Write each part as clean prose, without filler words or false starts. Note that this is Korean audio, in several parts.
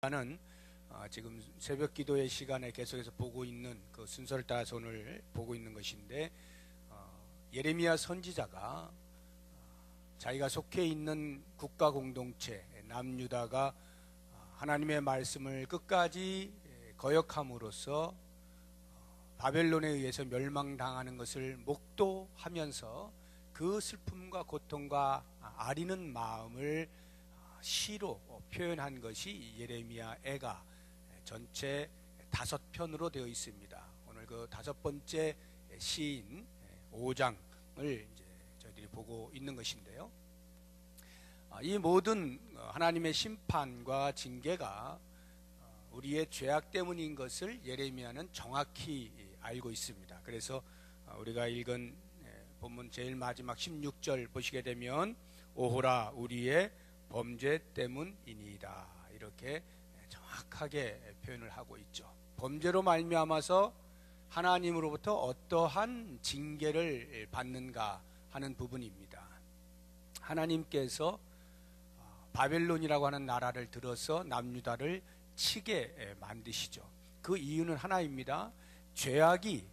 나는 지금 새벽 기도의 시간에 계속해서 보고 있는 그 순서를 따라서 오늘 보고 있는 것인데, 예레미야 선지자가 자기가 속해 있는 국가 공동체 남유다가 하나님의 말씀을 끝까지 거역함으로써 바벨론에 의해서 멸망당하는 것을 목도하면서 그 슬픔과 고통과 아리는 마음을 시로 표현한 것이 예레미야 애가 전체 5편으로 되어 있습니다. 오늘 그 5번째 시인 5장을 이제 저희들이 보고 있는 것인데요. 이 모든 하나님의 심판과 징계가 우리의 죄악 때문인 것을 예레미야는 정확히 알고 있습니다. 그래서 우리가 읽은 본문 제일 마지막 16절 보시게 되면 오호라 우리의 범죄 때문이니이다, 이렇게 정확하게 표현을 하고 있죠. 범죄로 말미암아서 하나님으로부터 어떠한 징계를 받는가 하는 부분입니다. 하나님께서 바벨론이라고 하는 나라를 들어서 남유다를 치게 만드시죠. 그 이유는 하나입니다. 죄악이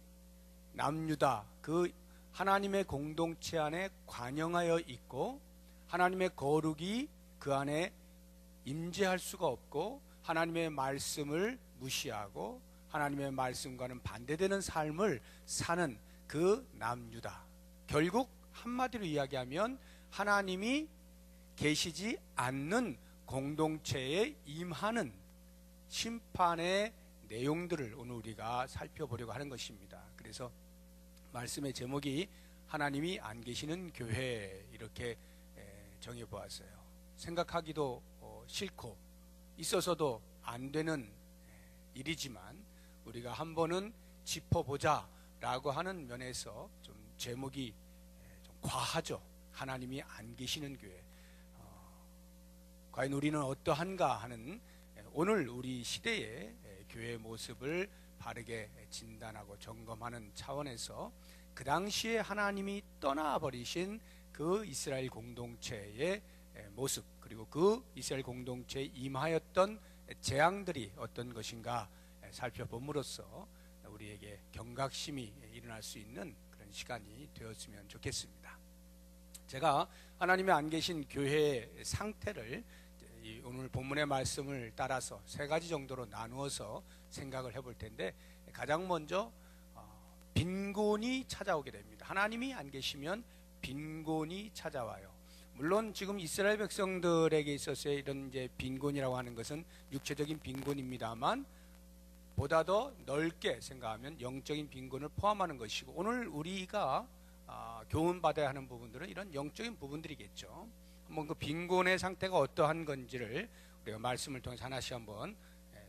남유다 그 하나님의 공동체 안에 관영하여 있고, 하나님의 거룩이 그 안에 임재할 수가 없고, 하나님의 말씀을 무시하고 하나님의 말씀과는 반대되는 삶을 사는 그 남유다, 결국 한마디로 이야기하면 하나님이 계시지 않는 공동체에 임하는 심판의 내용들을 오늘 우리가 살펴보려고 하는 것입니다. 그래서 말씀의 제목이 하나님이 안 계시는 교회, 이렇게 정해보았어요. 생각하기도 싫고 있어서도 안 되는 일이지만 우리가 한 번은 짚어보자 라고 하는 면에서 좀 제목이 좀 과하죠. 하나님이 안 계시는 교회. 과연 우리는 어떠한가 하는 오늘 우리 시대의 교회의 모습을 바르게 진단하고 점검하는 차원에서 그 당시에 하나님이 떠나버리신 그 이스라엘 공동체의 모습, 그리고 그 이스라엘 공동체에 임하였던 재앙들이 어떤 것인가 살펴봄으로써 우리에게 경각심이 일어날 수 있는 그런 시간이 되었으면 좋겠습니다. 제가 하나님이 안 계신 교회의 상태를 오늘 본문의 말씀을 따라서 3가지 정도로 나누어서 생각을 해볼 텐데, 가장 먼저 빈곤이 찾아오게 됩니다. 하나님이 안 계시면 빈곤이 찾아와요. 물론 지금 이스라엘 백성들에게 있어서의 이런 이제 빈곤이라고 하는 것은 육체적인 빈곤입니다만, 보다 더 넓게 생각하면 영적인 빈곤을 포함하는 것이고, 오늘 우리가 교훈받아야 하는 부분들은 이런 영적인 부분들이겠죠. 한번 그 빈곤의 상태가 어떠한 건지를 우리가 말씀을 통해서 하나씩 한번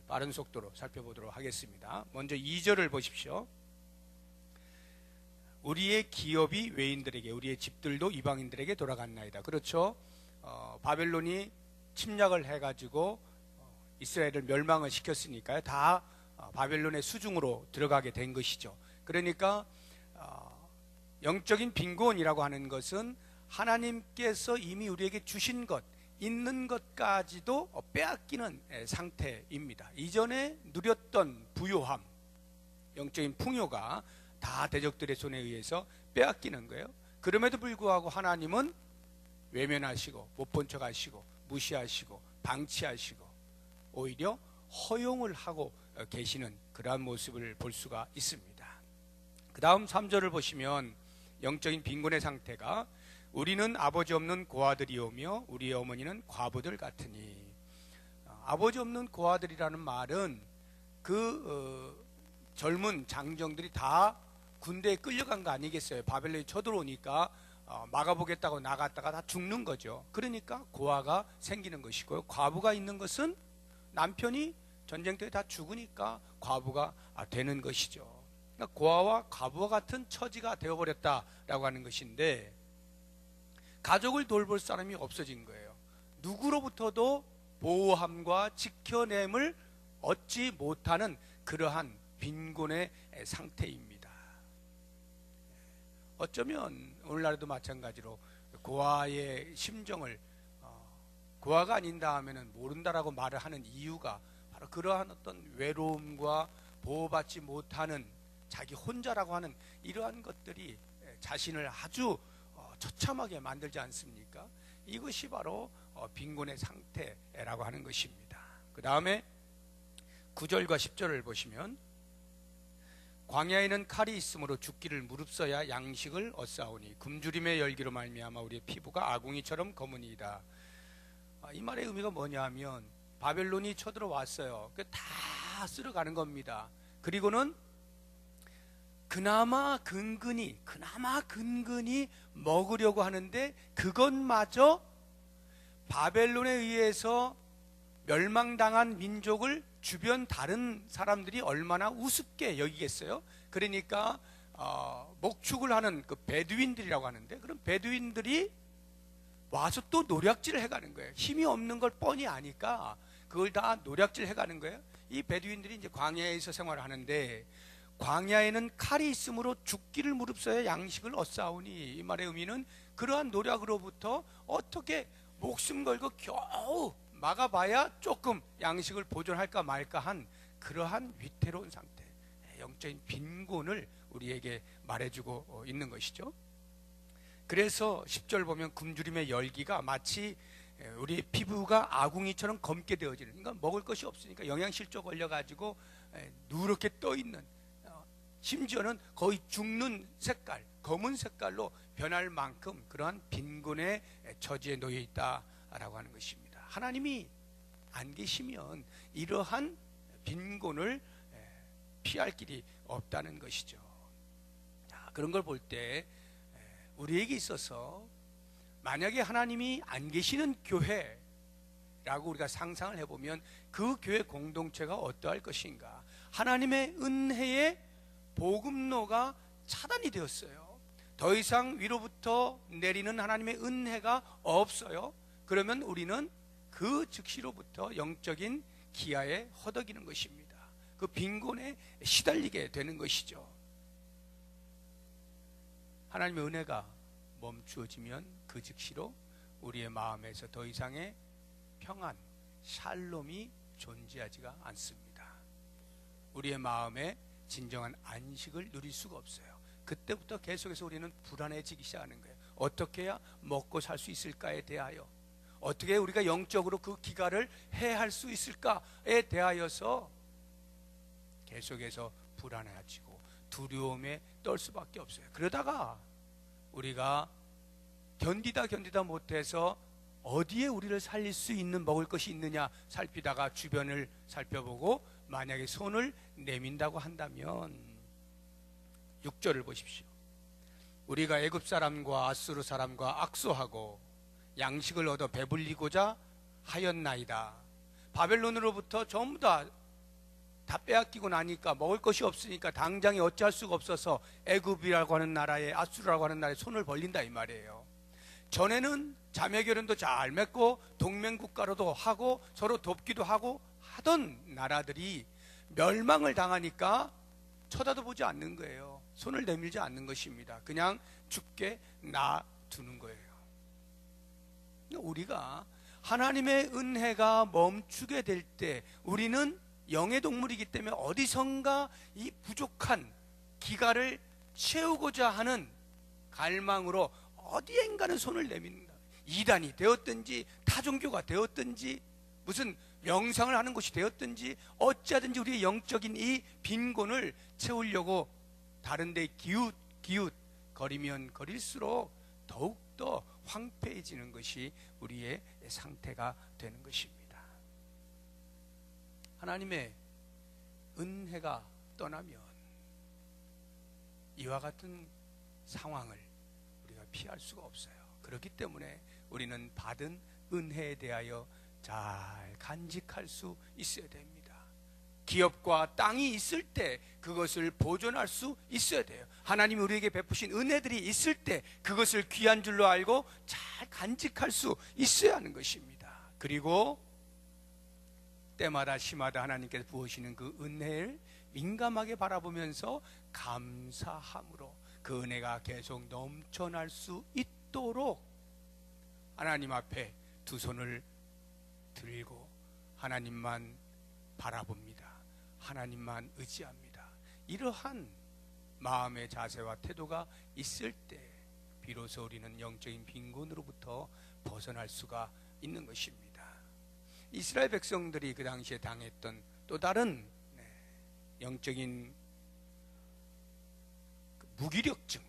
빠른 속도로 살펴보도록 하겠습니다. 먼저 2절을 보십시오. 우리의 기업이 외인들에게, 우리의 집들도 이방인들에게 돌아갔나이다. 그렇죠. 바벨론이 침략을 해가지고 이스라엘을 멸망을 시켰으니까요. 다 바벨론의 수중으로 들어가게 된 것이죠. 그러니까 영적인 빈곤이라고 하는 것은 하나님께서 이미 우리에게 주신 것, 있는 것까지도 빼앗기는 상태입니다. 이전에 누렸던 부요함, 영적인 풍요가 다 대적들의 손에 의해서 빼앗기는 거예요. 그럼에도 불구하고 하나님은 외면하시고 못 본 척 하시고 무시하시고 방치하시고 오히려 허용을 하고 계시는 그러한 모습을 볼 수가 있습니다. 그 다음 3절을 보시면 영적인 빈곤의 상태가 우리는 아버지 없는 고아들이오며 우리의 어머니는 과부들 같으니. 아버지 없는 고아들이라는 말은 그 젊은 장정들이 다 군대에 끌려간 거 아니겠어요? 바벨론이 쳐들어오니까 막아보겠다고 나갔다가 다 죽는 거죠. 그러니까 고아가 생기는 것이고요. 과부가 있는 것은 남편이 전쟁터에 다 죽으니까 과부가 되는 것이죠. 그러니까 고아와 과부와 같은 처지가 되어버렸다라고 하는 것인데, 가족을 돌볼 사람이 없어진 거예요. 누구로부터도 보호함과 지켜냄을 얻지 못하는 그러한 빈곤의 상태입니다. 어쩌면 오늘날에도 마찬가지로 고아의 심정을 고아가 아닌다 하면은 모른다라고 말을 하는 이유가 바로 그러한 어떤 외로움과 보호받지 못하는 자기 혼자라고 하는 이러한 것들이 자신을 아주 처참하게 만들지 않습니까? 이것이 바로 빈곤의 상태라고 하는 것입니다. 그 다음에 9절과 10절을 보시면 광야에는 칼이 있으므로 죽기를 무릅써야 양식을 얻사오니 굶주림의 열기로 말미암아 우리의 피부가 아궁이처럼 검으니이다. 이 말의 의미가 뭐냐면 바벨론이 쳐들어왔어요. 다 쓸어가는 겁니다. 그리고는 그나마 근근히 먹으려고 하는데 그것마저 바벨론에 의해서 멸망당한 민족을 주변 다른 사람들이 얼마나 우습게 여기겠어요? 그러니까 목축을 하는 그 베두인들이라고 하는데, 그런 베두인들이 와서 또 노략질을 해가는 거예요. 힘이 없는 걸 뻔히 아니까 그걸 다 노략질 해가는 거예요. 이 베두인들이 이제 광야에서 생활을 하는데, 광야에는 칼이 있으므로 죽기를 무릅써야 양식을 얻사오니, 이 말의 의미는 그러한 노력으로부터 어떻게 목숨 걸고 겨우 막아봐야 조금 양식을 보존할까 말까 한 그러한 위태로운 상태, 영적인 빈곤을 우리에게 말해주고 있는 것이죠. 그래서 10절 보면 굶주림의 열기가 마치 우리 피부가 아궁이처럼 검게 되어지는, 그러니까 먹을 것이 없으니까 영양실조 걸려가지고 누렇게 떠있는, 심지어는 거의 죽는 색깔, 검은 색깔로 변할 만큼 그러한 빈곤의 처지에 놓여 있다라고 하는 것입니다. 하나님이 안 계시면 이러한 빈곤을 피할 길이 없다는 것이죠. 그런 걸 볼 때 우리에게 있어서 만약에 하나님이 안 계시는 교회라고 우리가 상상을 해보면 그 교회 공동체가 어떠할 것인가. 하나님의 은혜의 복음로가 차단이 되었어요. 더 이상 위로부터 내리는 하나님의 은혜가 없어요. 그러면 우리는 그 즉시로부터 영적인 기아에 허덕이는 것입니다. 그 빈곤에 시달리게 되는 것이죠. 하나님의 은혜가 멈추어지면 그 즉시로 우리의 마음에서 더 이상의 평안, 샬롬이 존재하지가 않습니다. 우리의 마음에 진정한 안식을 누릴 수가 없어요. 그때부터 계속해서 우리는 불안해지기 시작하는 거예요. 어떻게 해야 먹고 살 수 있을까에 대하여, 어떻게 우리가 영적으로 그 기가를 해할 수 있을까에 대하여서 계속해서 불안해지고 두려움에 떨 수밖에 없어요. 그러다가 우리가 견디다 못해서 어디에 우리를 살릴 수 있는 먹을 것이 있느냐 살피다가 주변을 살펴보고 만약에 손을 내민다고 한다면 6절을 보십시오. 우리가 애굽 사람과 아수르 사람과 악수하고 양식을 얻어 배불리고자 하였나이다. 바벨론으로부터 전부 다 빼앗기고 나니까 먹을 것이 없으니까 당장에 어찌할 수가 없어서 애굽이라고 하는 나라에, 아수르라고 하는 나라에 손을 벌린다 이 말이에요. 전에는 자매결연도 잘 맺고 동맹국가로도 하고 서로 돕기도 하고 하던 나라들이 멸망을 당하니까 쳐다도 보지 않는 거예요. 손을 내밀지 않는 것입니다. 그냥 죽게 놔두는 거예요. 우리가 하나님의 은혜가 멈추게 될 때 우리는 영의 동물이기 때문에 어디선가 이 부족한 기가를 채우고자 하는 갈망으로 어디엔가는 손을 내민다. 이단이 되었든지 타종교가 되었든지 무슨 명상을 하는 것이 되었든지 어찌하든지 우리의 영적인 이 빈곤을 채우려고 다른 데 기웃 거리면 거릴수록 더욱더 황폐해지는 것이 우리의 상태가 되는 것입니다. 하나님의 은혜가 떠나면 이와 같은 상황을 우리가 피할 수가 없어요. 그렇기 때문에 우리는 받은 은혜에 대하여 잘 간직할 수 있어야 됩니다. 기업과 땅이 있을 때 그것을 보존할 수 있어야 돼요. 하나님이 우리에게 베푸신 은혜들이 있을 때 그것을 귀한 줄로 알고 잘 간직할 수 있어야 하는 것입니다. 그리고 때마다 시마다 하나님께서 부으시는 그 은혜를 민감하게 바라보면서 감사함으로 그 은혜가 계속 넘쳐날 수 있도록 하나님 앞에 두 손을 들고 하나님만 바라봅니다. 하나님만 의지합니다. 이러한 마음의 자세와 태도가 있을 때 비로소 우리는 영적인 빈곤으로부터 벗어날 수가 있는 것입니다. 이스라엘 백성들이 그 당시에 당했던 또 다른 영적인 무기력증,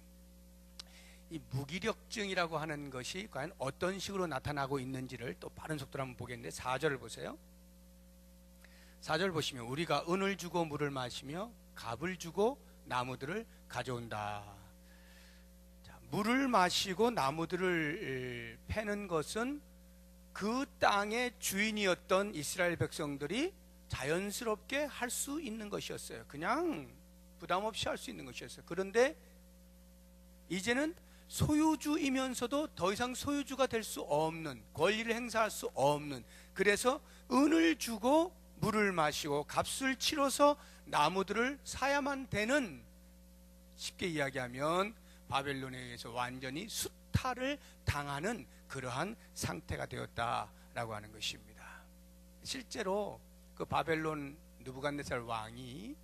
이 무기력증이라고 하는 것이 과연 어떤 식으로 나타나고 있는지를 또 빠른 속도로 한번 보겠는데 4절을 보세요. 4절 보시면 우리가 은을 주고 물을 마시며 갑을 주고 나무들을 가져온다. 자, 물을 마시고 나무들을 패는 것은 그 땅의 주인이었던 이스라엘 백성들이 자연스럽게 할 수 있는 것이었어요. 그냥 부담 없이 할 수 있는 것이었어요. 그런데 이제는 소유주이면서도 더 이상 소유주가 될 수 없는, 권리를 행사할 수 없는, 그래서 은을 주고 물을 마시고 값을 치러서 나무들을 사야만 되는, 쉽게 이야기하면 바벨론에 의해서 완전히 수탈을 당하는 그러한 상태가 되었다라고 하는 것입니다. 실제로 그 바벨론 느부갓네살 왕이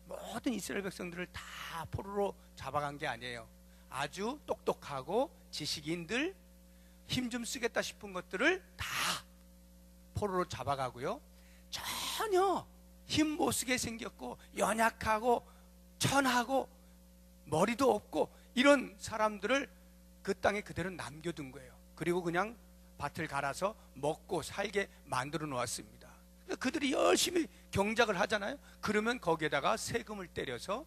모든 이스라엘 백성들을 다 포로로 잡아간 게 아니에요. 아주 똑똑하고 지식인들, 힘 좀 쓰겠다 싶은 것들을 다 포로로 잡아가고요, 전혀 힘 못 쓰게 생겼고 연약하고 천하고 머리도 없고 이런 사람들을 그 땅에 그대로 남겨둔 거예요. 그리고 그냥 밭을 갈아서 먹고 살게 만들어 놓았습니다. 그들이 열심히 경작을 하잖아요. 그러면 거기에다가 세금을 때려서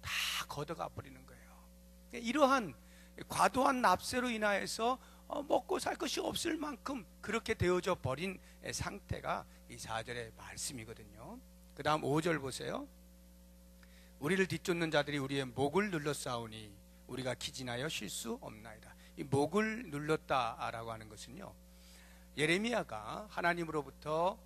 다 걷어가 버리는 거예요. 이러한 과도한 납세로 인하여서 먹고 살 것이 없을 만큼 그렇게 되어져 버린 상태가 이 4절의 말씀이거든요. 그 다음 5절 보세요. 우리를 뒤쫓는 자들이 우리의 목을 눌러싸우니 우리가 기진하여 쉴 수 없나이다. 이 목을 눌렀다라고 하는 것은요, 예레미야가 하나님으로부터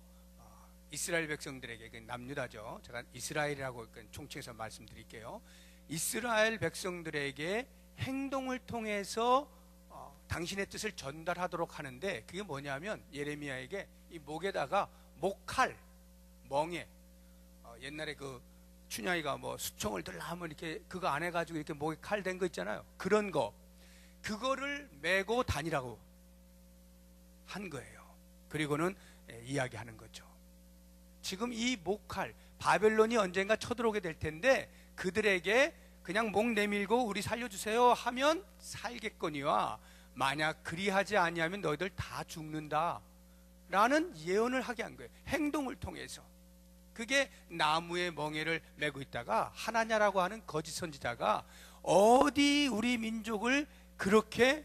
이스라엘 백성들에게, 남유다죠, 제가 이스라엘이라고 총칭해서 말씀드릴게요. 이스라엘 백성들에게 행동을 통해서 당신의 뜻을 전달하도록 하는데, 그게 뭐냐면 예레미야에게 이 목에다가 목칼, 멍에, 옛날에 그 춘향이가 뭐 수총을 들라 하면 이렇게 그거 안 해가지고 이렇게 목에 칼 댄 거 있잖아요. 그런 거, 그거를 메고 다니라고 한 거예요. 그리고는 이야기하는 거죠. 지금 이 목칼, 바벨론이 언젠가 쳐들어오게 될 텐데 그들에게 그냥 목 내밀고 우리 살려주세요 하면 살겠거니와 만약 그리하지 아니하면 너희들 다 죽는다 라는 예언을 하게 한 거예요. 행동을 통해서. 그게 나무의 멍에를 메고 있다가 하나냐라고 하는 거짓 선지자가 어디 우리 민족을 그렇게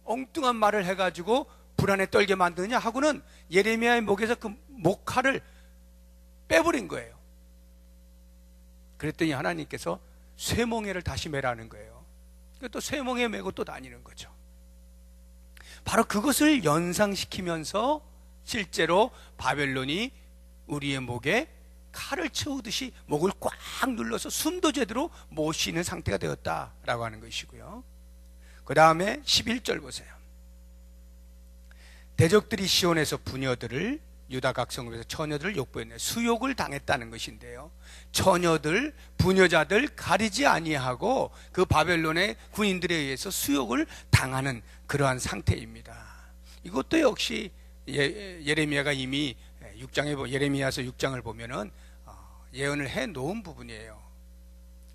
엉뚱한 말을 해가지고 불안에 떨게 만드느냐 하고는 예레미야의 목에서 그 목칼을 빼버린 거예요. 그랬더니 하나님께서 쇠멍에를 다시 매라는 거예요. 또 쇠멍에 메고 또 다니는 거죠. 바로 그것을 연상시키면서 실제로 바벨론이 우리의 목에 칼을 채우듯이 목을 꽉 눌러서 숨도 제대로 못 쉬는 상태가 되었다라고 하는 것이고요. 그 다음에 11절 보세요. 대적들이 시온에서 부녀들을, 유다 각 성읍에서 처녀들을 욕보였네. 수욕을 당했다는 것인데요, 처녀들, 부녀자들 가리지 아니하고 그 바벨론의 군인들에 의해서 수욕을 당하는 그러한 상태입니다. 이것도 역시 예레미야가 이미 6장에, 예레미야서 6장을 보면은 예언을 해 놓은 부분이에요.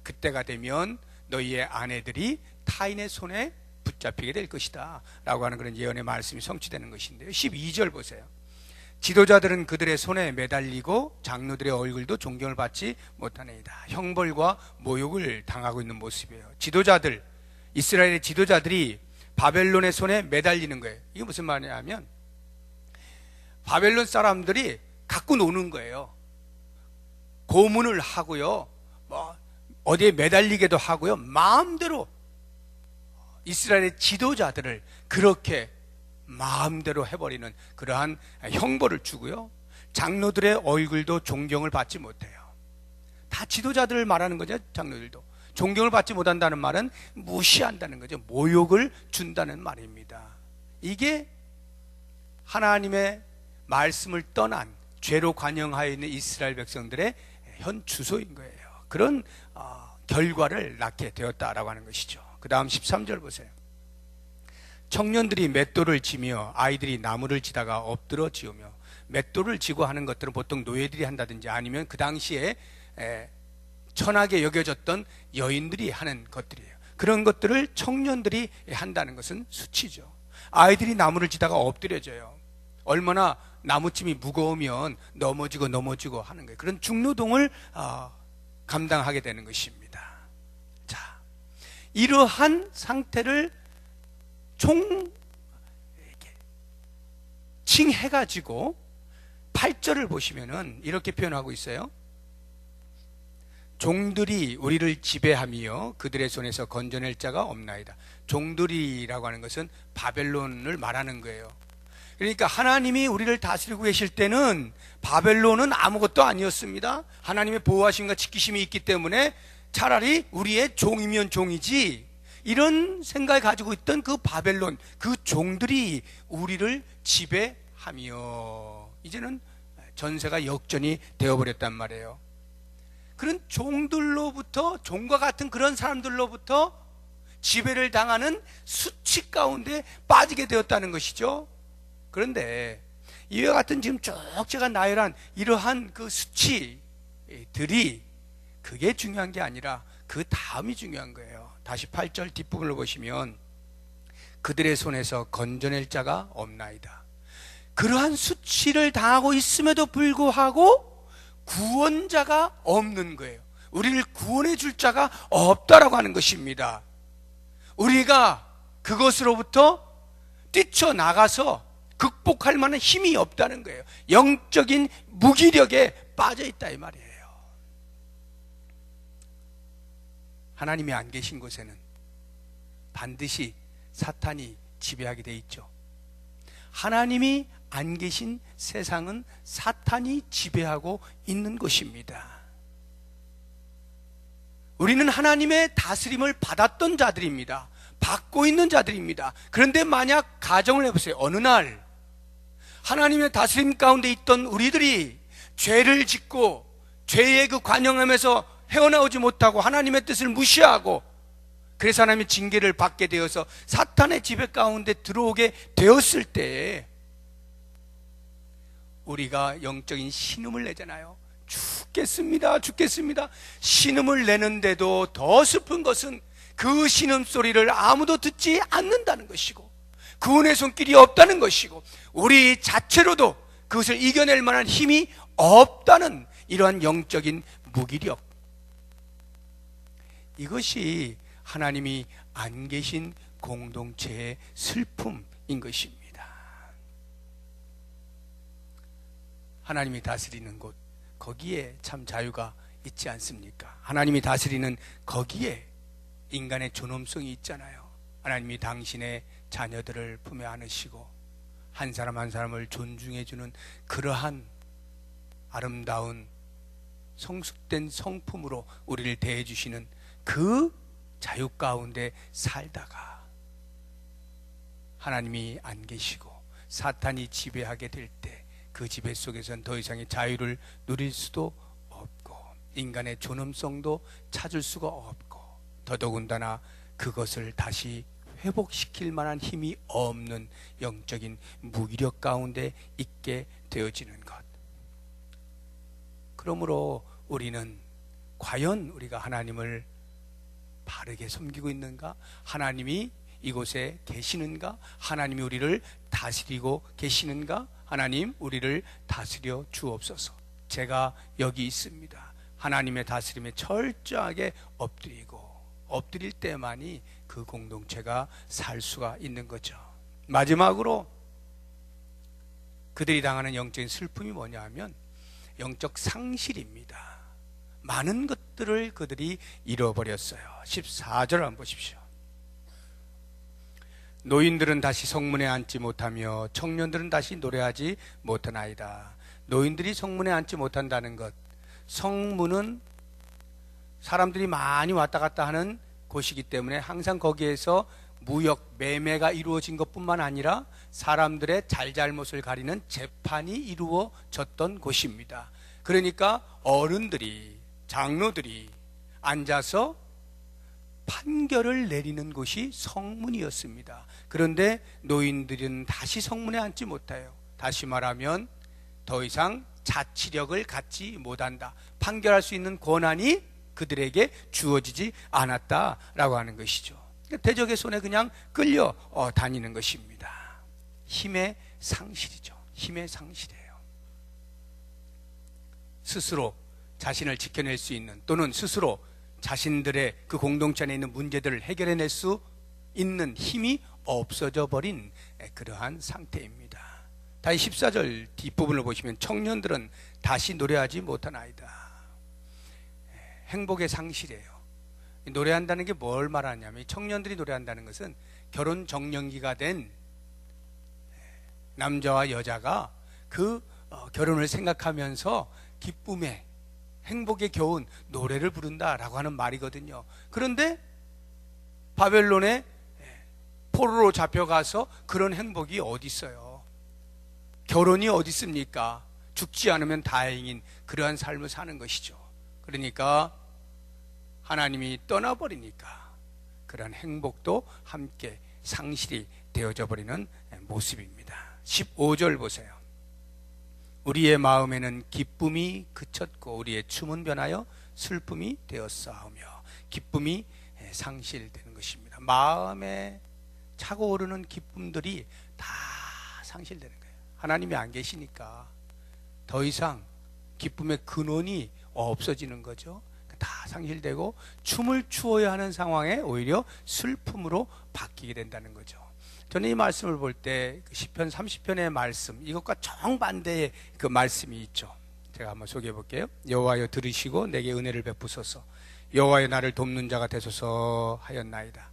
그때가 되면 너희의 아내들이 타인의 손에 붙잡히게 될 것이다 라고 하는 그런 예언의 말씀이 성취되는 것인데요. 12절 보세요. 지도자들은 그들의 손에 매달리고 장로들의 얼굴도 존경을 받지 못하나이다. 형벌과 모욕을 당하고 있는 모습이에요. 지도자들, 이스라엘의 지도자들이 바벨론의 손에 매달리는 거예요. 이게 무슨 말이냐면 바벨론 사람들이 갖고 노는 거예요. 고문을 하고요, 뭐 어디에 매달리게도 하고요, 마음대로 이스라엘의 지도자들을 그렇게 마음대로 해버리는 그러한 형벌을 주고요, 장로들의 얼굴도 존경을 받지 못해요. 다 지도자들을 말하는 거죠. 장로들도 존경을 받지 못한다는 말은 무시한다는 거죠. 모욕을 준다는 말입니다. 이게 하나님의 말씀을 떠난 죄로 관영하여 있는 이스라엘 백성들의 현 주소인 거예요. 그런 결과를 낳게 되었다라고 하는 것이죠. 그 다음 13절 보세요. 청년들이 맷돌을 지며 아이들이 나무를 지다가 엎드러 지우며, 맷돌을 지고 하는 것들은 보통 노예들이 한다든지 아니면 그 당시에 천하게 여겨졌던 여인들이 하는 것들이에요. 그런 것들을 청년들이 한다는 것은 수치죠. 아이들이 나무를 지다가 엎드려져요. 얼마나 나무찜이 무거우면 넘어지고 하는 거예요. 그런 중노동을 감당하게 되는 것입니다. 자, 이러한 상태를 칭해가지고 8절을 보시면은 이렇게 표현하고 있어요. 종들이 우리를 지배하며 그들의 손에서 건져낼 자가 없나이다. 종들이라고 하는 것은 바벨론을 말하는 거예요. 그러니까 하나님이 우리를 다스리고 계실 때는 바벨론은 아무것도 아니었습니다. 하나님의 보호하심과 지키심이 있기 때문에 차라리 우리의 종이면 종이지, 이런 생각을 가지고 있던 그 바벨론, 그 종들이 우리를 지배하며, 이제는 전세가 역전이 되어버렸단 말이에요. 그런 종들로부터, 종과 같은 그런 사람들로부터 지배를 당하는 수치 가운데 빠지게 되었다는 것이죠. 그런데 이와 같은 지금 쭉 제가 나열한 이러한 그 수치들이 그게 중요한 게 아니라 그 다음이 중요한 거예요. 다시 8절 뒷부분을 보시면 그들의 손에서 건져낼 자가 없나이다. 그러한 수치를 당하고 있음에도 불구하고 구원자가 없는 거예요. 우리를 구원해 줄 자가 없다라고 하는 것입니다. 우리가 그것으로부터 뛰쳐나가서 극복할 만한 힘이 없다는 거예요. 영적인 무기력에 빠져 있다 이 말이에요. 하나님이 안 계신 곳에는 반드시 사탄이 지배하게 돼 있죠. 하나님이 안 계신 세상은 사탄이 지배하고 있는 것입니다. 우리는 하나님의 다스림을 받았던 자들입니다. 받고 있는 자들입니다. 그런데 만약 가정을 해보세요. 어느 날 하나님의 다스림 가운데 있던 우리들이 죄를 짓고 죄의 그 관영함에서 헤어나오지 못하고 하나님의 뜻을 무시하고, 그래서 하나님의 징계를 받게 되어서 사탄의 지배 가운데 들어오게 되었을 때 우리가 영적인 신음을 내잖아요. 죽겠습니다, 죽겠습니다. 신음을 내는데도 더 슬픈 것은 그 신음소리를 아무도 듣지 않는다는 것이고, 구원의 손길이 없다는 것이고, 우리 자체로도 그것을 이겨낼 만한 힘이 없다는 이러한 영적인 무기력, 이것이 하나님이 안 계신 공동체의 슬픔인 것입니다. 하나님이 다스리는 곳, 거기에 참 자유가 있지 않습니까? 하나님이 다스리는 거기에 인간의 존엄성이 있잖아요. 하나님이 당신의 자녀들을 품에 안으시고 한 사람 한 사람을 존중해주는 그러한 아름다운 성숙된 성품으로 우리를 대해주시는 그 자유 가운데 살다가 하나님이 안 계시고 사탄이 지배하게 될 때 그 지배 속에서는 더 이상의 자유를 누릴 수도 없고 인간의 존엄성도 찾을 수가 없고, 더더군다나 그것을 다시 회복시킬 만한 힘이 없는 영적인 무기력 가운데 있게 되어지는 것. 그러므로 우리는 과연 우리가 하나님을 바르게 섬기고 있는가? 하나님이 이곳에 계시는가? 하나님이 우리를 다스리고 계시는가? 하나님, 우리를 다스려 주옵소서. 제가 여기 있습니다. 하나님의 다스림에 철저하게 엎드릴 때만이 그 공동체가 살 수가 있는 거죠. 마지막으로 그들이 당하는 영적인 슬픔이 뭐냐 하면 영적 상실입니다. 많은 것들을 그들이 잃어버렸어요. 14절 한번 보십시오. 노인들은 다시 성문에 앉지 못하며 청년들은 다시 노래하지 못하나이다. 노인들이 성문에 앉지 못한다는 것, 성문은 사람들이 많이 왔다 갔다 하는 곳이기 때문에 항상 거기에서 무역 매매가 이루어진 것뿐만 아니라 사람들의 잘잘못을 가리는 재판이 이루어졌던 곳입니다. 그러니까 어른들이, 장로들이 앉아서 판결을 내리는 곳이 성문이었습니다. 그런데 노인들은 다시 성문에 앉지 못해요. 다시 말하면 더 이상 자치력을 갖지 못한다. 판결할 수 있는 권한이 그들에게 주어지지 않았다라고 하는 것이죠. 대적의 손에 그냥 끌려 다니는 것입니다. 힘의 상실이죠. 힘의 상실이에요. 스스로 자신을 지켜낼 수 있는, 또는 스스로 자신들의 그 공동체 안에 있는 문제들을 해결해낼 수 있는 힘이 없어져 버린 그러한 상태입니다. 다시 14절 뒷부분을 보시면 청년들은 다시 노래하지 못하나이다. 행복의 상실이에요. 노래한다는 게 뭘 말하냐면, 청년들이 노래한다는 것은 결혼 정년기가 된 남자와 여자가 그 결혼을 생각하면서 기쁨에 행복에 겨운 노래를 부른다라고 하는 말이거든요. 그런데 바벨론에 포로로 잡혀가서 그런 행복이 어디 있어요? 결혼이 어디 있습니까? 죽지 않으면 다행인 그러한 삶을 사는 것이죠. 그러니까 하나님이 떠나버리니까 그런 행복도 함께 상실이 되어져 버리는 모습입니다. 15절 보세요. 우리의 마음에는 기쁨이 그쳤고 우리의 춤은 변하여 슬픔이 되었사오며. 기쁨이 상실되는 것입니다. 마음에 차고 오르는 기쁨들이 다 상실되는 거예요. 하나님이 안 계시니까 더 이상 기쁨의 근원이 없어지는 거죠. 다 상실되고 춤을 추어야 하는 상황에 오히려 슬픔으로 바뀌게 된다는 거죠. 저는 이 말씀을 볼 때 시편 30편의 말씀, 이것과 정반대의 그 말씀이 있죠. 제가 한번 소개해 볼게요. 여호와여 들으시고 내게 은혜를 베푸소서. 여호와여 나를 돕는 자가 되소서 하였나이다.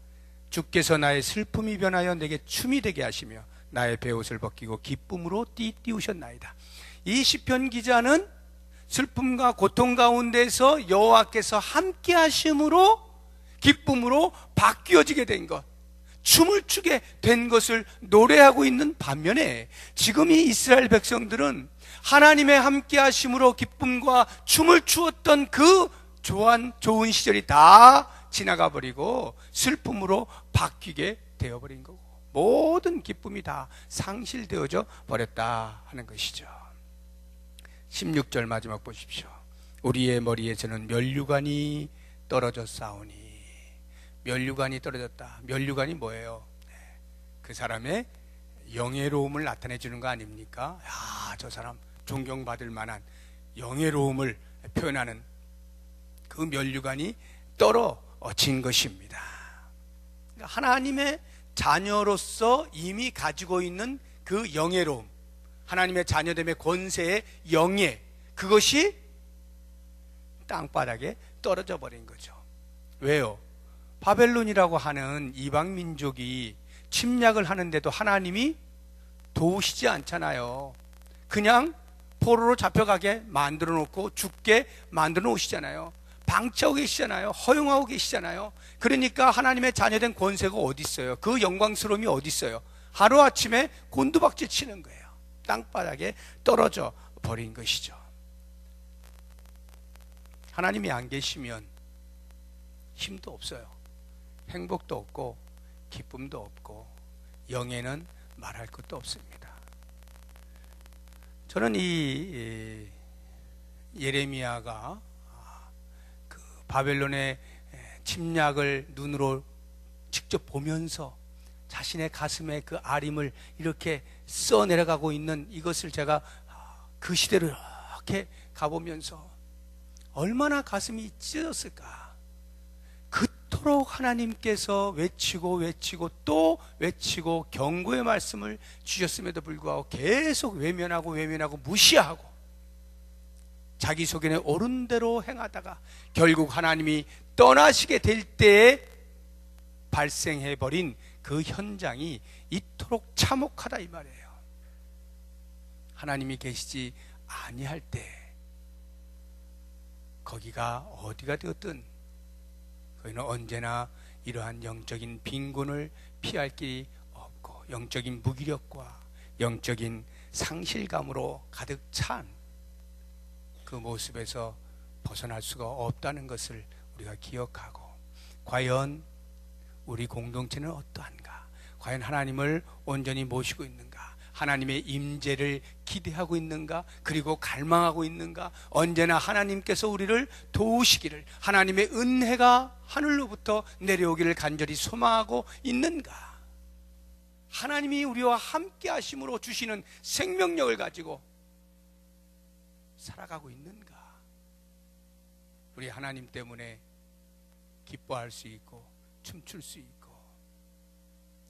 주께서 나의 슬픔이 변하여 내게 춤이 되게 하시며 나의 베옷을 벗기고 기쁨으로 띠띠우셨나이다. 이 시편 기자는 슬픔과 고통 가운데서 여호와께서 함께 하심으로 기쁨으로 바뀌어지게 된 것, 춤을 추게 된 것을 노래하고 있는 반면에, 지금 이 이스라엘 백성들은 하나님의 함께 하심으로 기쁨과 춤을 추었던 그 좋은 시절이 다 지나가 버리고 슬픔으로 바뀌게 되어버린 거고, 모든 기쁨이 다 상실되어져 버렸다 하는 것이죠. 16절 마지막 보십시오. 우리의 머리에서는 면류관이 떨어져 싸우니. 면류관이 떨어졌다. 면류관이 뭐예요? 그 사람의 영예로움을 나타내 주는 거 아닙니까? 야, 저 사람 존경받을 만한 영예로움을 표현하는 그 면류관이 떨어진 것입니다. 하나님의 자녀로서 이미 가지고 있는 그 영예로움, 하나님의 자녀됨의 권세의 영예, 그것이 땅바닥에 떨어져 버린 거죠. 왜요? 바벨론이라고 하는 이방 민족이 침략을 하는데도 하나님이 도우시지 않잖아요. 그냥 포로로 잡혀가게 만들어 놓고 죽게 만들어 놓으시잖아요. 방치하고 계시잖아요. 허용하고 계시잖아요. 그러니까 하나님의 자녀된 권세가 어디 있어요? 그 영광스러움이 어디 있어요? 하루아침에 곤두박질 치는 거예요. 땅바닥에 떨어져 버린 것이죠. 하나님이 안 계시면 힘도 없어요. 행복도 없고 기쁨도 없고 영예는 말할 것도 없습니다. 저는 이 예레미야가 그 바벨론의 침략을 눈으로 직접 보면서 자신의 가슴에 그 아림을 이렇게 써 내려가고 있는 이것을 제가 그 시대로 이렇게 가보면서 얼마나 가슴이 찢어졌을까. 그토록 하나님께서 외치고 또 외치고 경고의 말씀을 주셨음에도 불구하고 계속 외면하고 무시하고 자기 소견에 옳은 대로 행하다가 결국 하나님이 떠나시게 될 때에 발생해버린 그 현장이 이토록 참혹하다 이 말이에요. 하나님이 계시지 아니할 때 거기가 어디가 되었든 거기는 언제나 이러한 영적인 빈곤을 피할 길이 없고 영적인 무기력과 영적인 상실감으로 가득 찬 그 모습에서 벗어날 수가 없다는 것을 우리가 기억하고, 과연 우리 공동체는 어떠한가? 과연 하나님을 온전히 모시고 있는가? 하나님의 임재를 기대하고 있는가? 그리고 갈망하고 있는가? 언제나 하나님께서 우리를 도우시기를, 하나님의 은혜가 하늘로부터 내려오기를 간절히 소망하고 있는가? 하나님이 우리와 함께 하심으로 주시는 생명력을 가지고 살아가고 있는가? 우리 하나님 때문에 기뻐할 수 있고 춤출 수 있고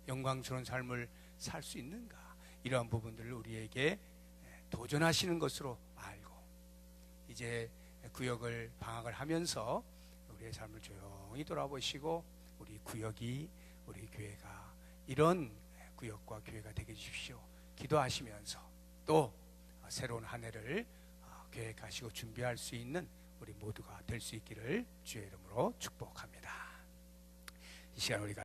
영광스러운 삶을 살 수 있는가? 이러한 부분들을 우리에게 도전하시는 것으로 알고, 이제 구역을 방학을 하면서 우리의 삶을 조용히 돌아보시고 우리 구역이, 우리 교회가 이런 구역과 교회가 되게 해주십시오. 기도하시면서 또 새로운 한 해를 계획하시고 준비할 수 있는 우리 모두가 될 수 있기를 주의 이름으로 축복합니다. 이 시간 우리가